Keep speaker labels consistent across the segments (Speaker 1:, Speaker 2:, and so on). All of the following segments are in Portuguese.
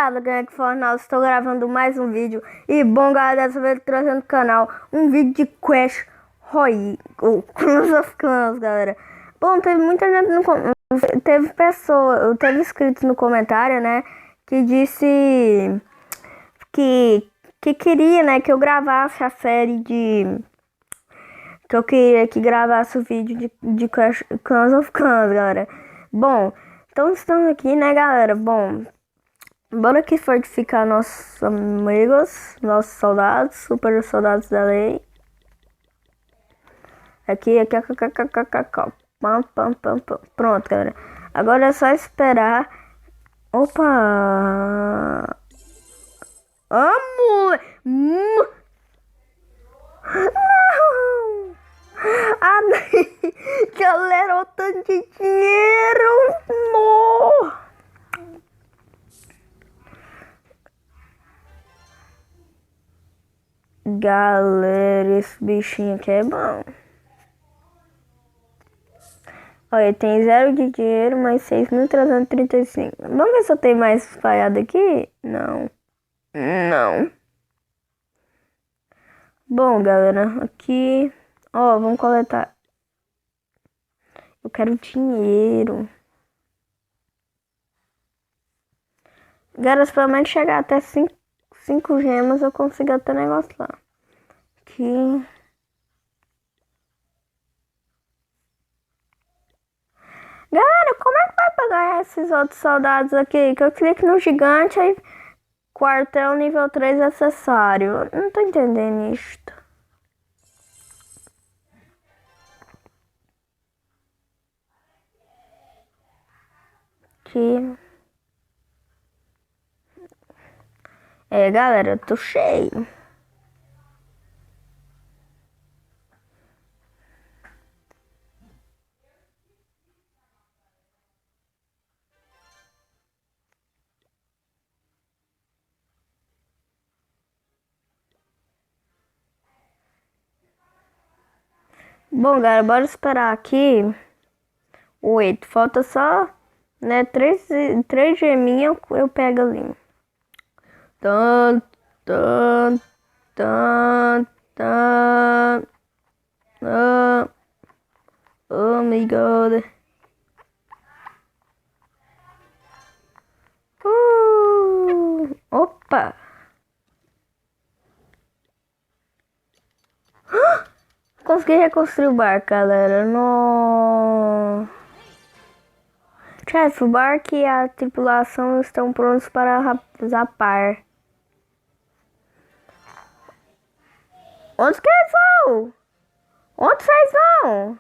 Speaker 1: Rapaziada, ganha que Fornal, estou gravando mais um vídeo. E bom, galera, dessa vez trazendo no canal um vídeo de Clash Royale, ou Clash of Clans, galera. Bom, teve muita gente teve inscritos no comentário, né, que disse que queria, né, que eu gravasse a série que eu queria que gravasse o vídeo de Clash of Clans, galera. Bom, então estamos aqui, né, galera? Bom, bora que fortificar nossos amigos, nossos soldados, super soldados da lei. Aqui. Pam, pam, pam, pam. Pronto, galera. Agora é só esperar. Opa! Amor! Não! Ah, galera, o tanto de dinheiro! No! Galera, esse bichinho aqui é bom. Olha, tem 0 de dinheiro, mais 6.335. Vamos ver se eu tenho mais falhado aqui? Não. Não. Bom, galera, aqui... Ó, vamos coletar. Eu quero dinheiro. Galera, se pelo menos chegar até 5 gemas, eu consigo até negócio lá. Aqui... Galera, como é que vai pegar esses outros soldados aqui? Que eu clico no gigante, aí quartel nível 3 acessório. Não tô entendendo isto. Aqui. É, galera, eu tô cheio. Bom, galera, bora esperar aqui. 8. Falta só, né, 3 geminhas eu pego ali. Tan, tan, tan, tan. Oh my god. Opa. Consegui reconstruir o barco, galera. No... Chefe, o barco e a tripulação estão prontos para zapar. Onde que eles vão? Onde vocês vão?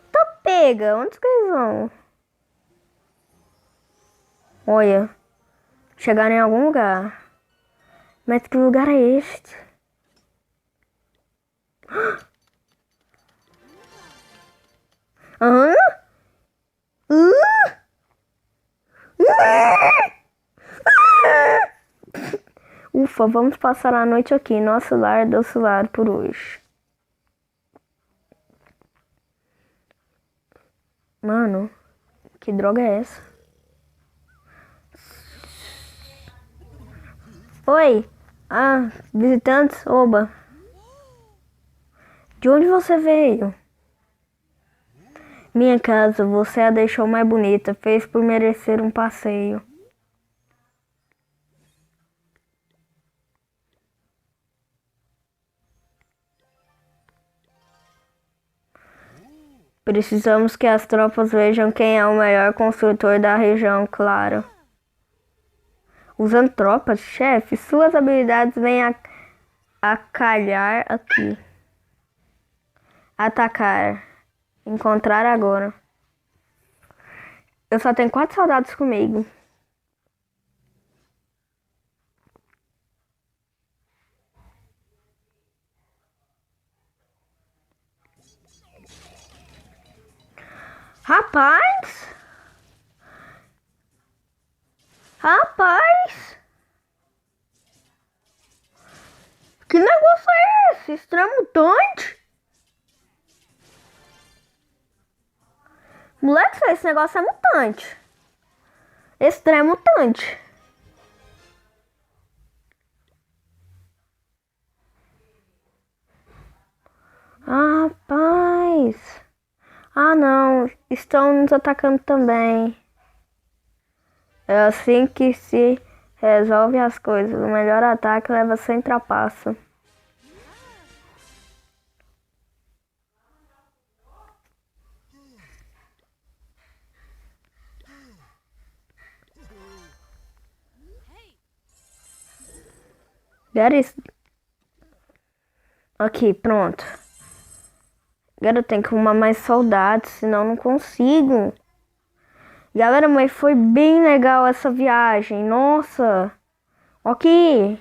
Speaker 1: Então pega, onde que eles vão? Olha, chegaram em algum lugar. Mas que lugar é este? Hã? Ufa, vamos passar a noite aqui. Nosso lar doce lar por hoje. Mano, que droga é essa? Oi! Ah, visitantes? Oba! De onde você veio? Minha casa, você a deixou mais bonita. Fez por merecer um passeio. Precisamos que as tropas vejam quem é o melhor construtor da região, claro. Usando tropas, chefe, suas habilidades vêm a calhar aqui. Atacar. Encontrar agora. Eu só tenho 4 soldados comigo. Rapaz! Rapaz! Que negócio é esse? Extremutante? Moleque, esse negócio é mutante. Esse trem é mutante. Ah, rapaz. Ah, não. Estão nos atacando também. É assim que se resolve as coisas. O melhor ataque leva sem trapaça. Agora aqui, pronto. Agora eu tenho que arrumar mais soldados, senão não consigo. Galera, mas foi bem legal essa viagem. Nossa. Ok.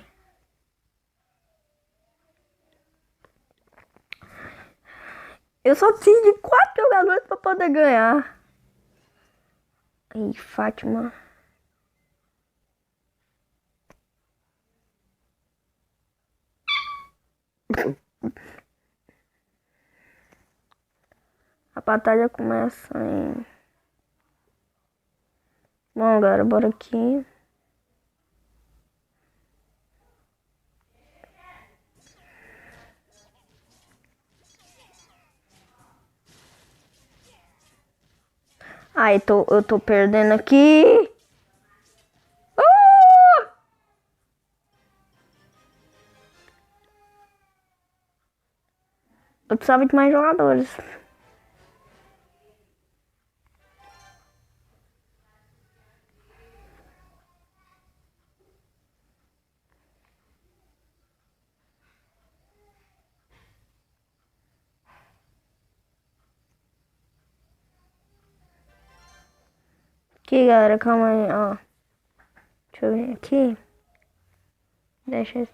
Speaker 1: Eu só preciso de 4 jogadores pra poder ganhar. Ih, Fátima. A batalha começa em... Bom, galera, bora aqui. Ai, eu tô perdendo aqui. Eu precisava de mais jogadores. Aqui, galera, calma aí, ó. Deixa eu ver aqui. Deixa eu...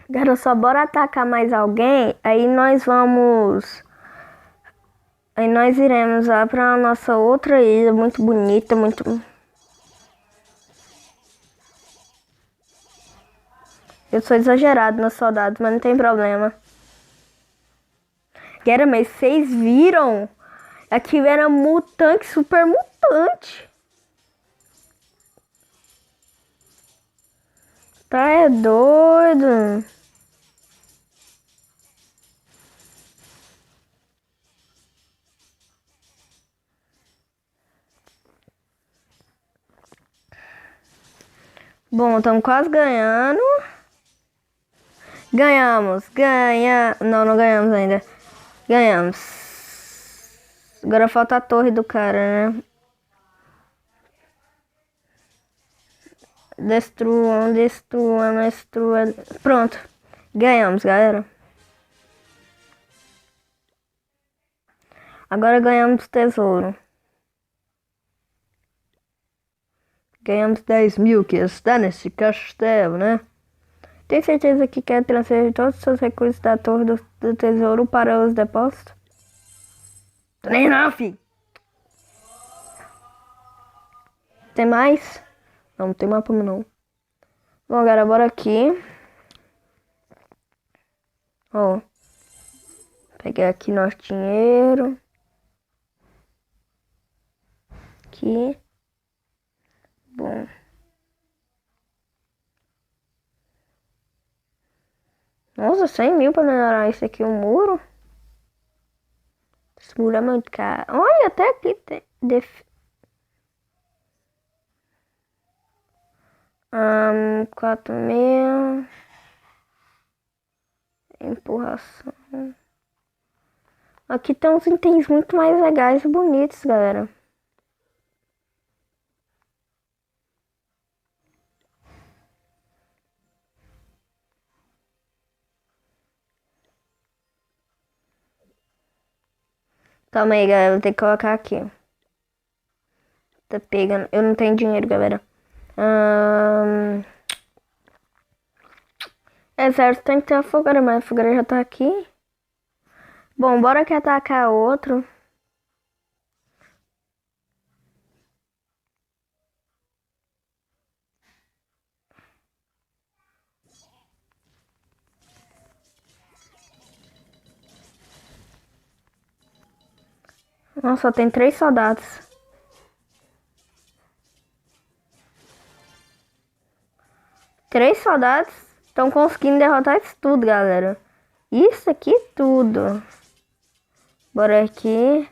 Speaker 1: Galera, só bora atacar mais alguém. Aí nós vamos... Aí nós iremos lá pra nossa outra ilha. Muito bonita, muito... Eu sou exagerado nos soldados, mas não tem problema. Galera, mas vocês viram? Aqui era mutante, super mutante. Tá é doido. Bom, estamos quase ganhando. Ganhamos, ganha... Não, não ganhamos ainda. Ganhamos. Agora falta a torre do cara, né? Destruam, destruam, destruam. Pronto. Ganhamos, galera. Agora ganhamos tesouro. Ganhamos 10 mil que está nesse castelo, né? Tem certeza que quer transferir todos os seus recursos da torre do tesouro para os depósitos? Nem não, filho. Tem mais? Não, não tem mapa não. Bom, galera, bora aqui. Ó. Peguei aqui nosso dinheiro. Aqui. Bom. Nossa, 100 mil pra melhorar isso aqui, o muro. Esse muro é muito caro. Olha, até aqui tem... 4 mil. Empurração. Aqui tem uns itens muito mais legais e bonitos, galera. Calma aí, galera. Vou ter que colocar aqui. Tá pegando. Eu não tenho dinheiro, galera. Exército tem que ter a fogueira, mas a fogueira já tá aqui. Bom, bora que atacar outro. Nossa, só tem 3 soldados. 3 soldados estão conseguindo derrotar isso tudo, galera. Isso aqui tudo. Bora aqui.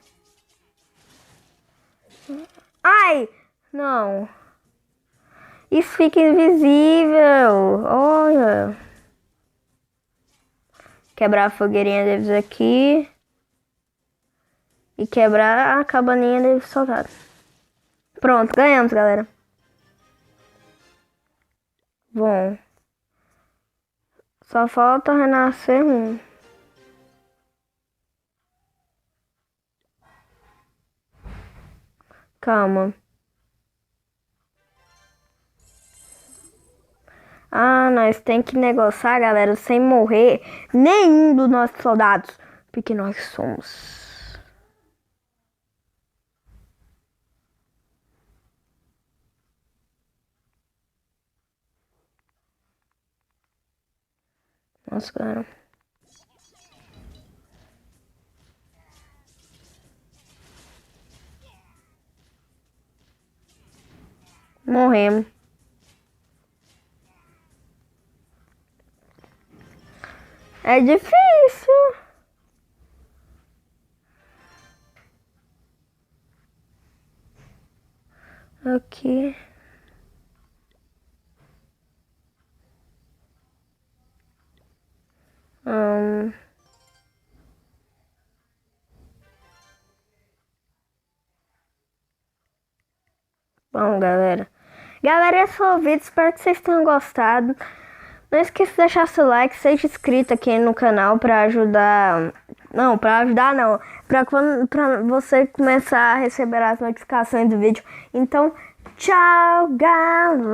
Speaker 1: Ai! Não. Isso fica invisível. Olha. Quebrar a fogueirinha deles aqui. E quebrar a cabaninha deles soldados. Pronto, ganhamos, galera. Bom. Só falta renascer um. Calma. Ah, nós tem que negociar, galera, sem morrer nenhum dos nossos soldados. Porque nós somos. Nossa, cara. Morremos. É difícil. Aqui. Bom, galera. Galera, esse foi o vídeo. Espero que vocês tenham gostado. Não esqueça de deixar seu like, seja inscrito aqui no canal pra ajudar. Não, pra ajudar não. Pra você começar a receber as notificações do vídeo. Então, tchau, galera!